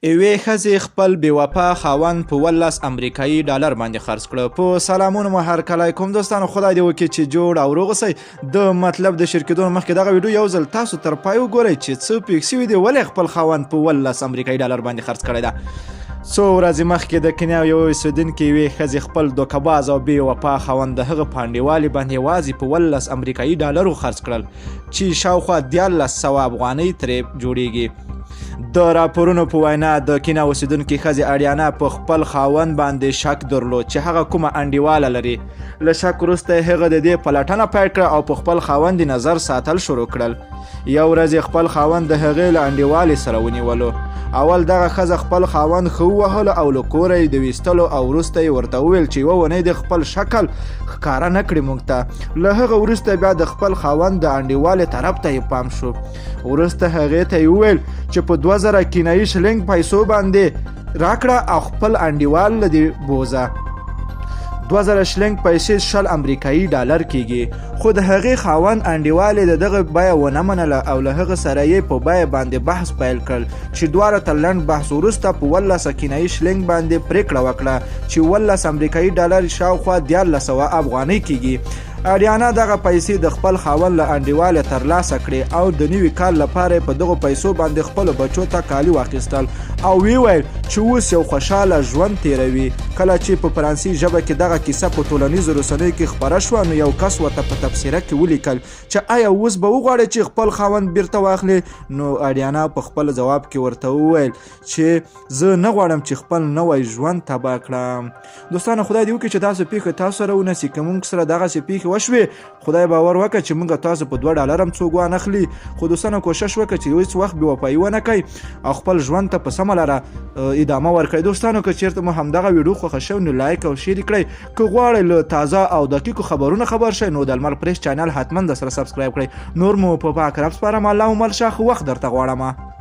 یوې ښځې خپل بېوفا خاوند په 18 امریکایي ډالر باندې خرڅ کړه. په سلامونه مو هرکلی کوم دوستانو، خدای دې وکړي چې جوړ او روغ اوسئ. د مطلب د شروع کېدو مخکې دغه ویډیو یو ځل تاسو تر پای وګورئ چې څه پېښ شوي دي، ولې خپل خاوند په 18 امریکایي ډالر باندې خرڅ کړی ده. څو ورځې مخکې د کنیا یو اوسېدونکي یوې ښځې خپل دوکهباز او بېوفا خاوند د هغه په انډیوالې باندې یوازې په 18 امریکایي ډالرو خرڅ کړل چې شاوخوا 1400 افغانۍ ترې جوړیږي. د راپورونو په وینا د کینیا اوسېدونکې ښځې اریانا په خپل خاوند باندې شک درلود چې هغه کومه انډیواله لري. له شک وروسته هغه د دې پلټنه پیل کړه او په خپل خاوند نظر ساتل شروع کړل. یو ورځ خپل خاوند د هغې له انډیوالې سره ونیولو. اول دغه ښځه خپل خاوند ښه ووهلو او له کوره یې د ویستلو او وروسته یې ورته وویل چې یوه ونۍ د خپل شکل ښکاره نه کړي موږ ته. له هغه وروسته بیا د خپل خاوند د انډیوالې طرف ته یې پام شو. وروسته هغې ته یې وویل چې په 2000 کینایي شلنګ پیسو باندې راکړه او خپل انډیوال له دې بوزه. 2000 شلنګ پیسې 10 امریکایي ډالر کیږي. خو د هغې خاوند انډیوالې د دغه بیه ونه منله او له هغه سره یې په بیه باندې بحث پیل کړ چې دواړه تر لنډ بحث وروسته په 18 کینایي شلنګ باندې پریکړه وکړه چې 18 امریکایي ډالر شاوخوا 1400 افغانۍ کیږي. اریانا دغه پیسې د خپل خاوند له انډیواله ترلاسه کړې او د نوي کال لپاره په دغو پیسو باندې خپلو بچو ته کالي واخیستل او ویل چې اوس یو خوشحاله ژوند تیروي. کله چې په فرانسې ژبه کې دغه کیسه په ټولنیزو رسنیو کې خپره شوه نو یو کس ورته په تبصره کې ولیکل چې آیا اوس به وغواړې چې خپل خاوند بیرته واخلي. نو اریانا په خپل ځواب کې ورته وویل چې زه نه غواړم چې خپل نوی ژوند تباه کړم. دوستانو، خدای دې وکړي چې داسې پیښه تاسو سره ونسي. که موږ سره دغسې پیښې وشوي، خدای باور وکړه چې موږ تاسو په 2 ډالر هم څوک وانخلي. خو دوستانو، کوشش وکړه چې هیڅ وخت بېوفایي ونه کوئ او خپل ژوند ته په سمه لاره ادامه ورکړئ. دوستانو، که چېرته مو همدغه ویډیو خوښه شوې نو لایک او شیر کړئ. که غواړئ له تازه او دقیقو خبرونه خبر شئ نو د لمر پریس چینل حتما د سره سبسکرایب کړئ. نور مو په پاک رب سپارم. الله مو مل ښه وخت درته غواړم.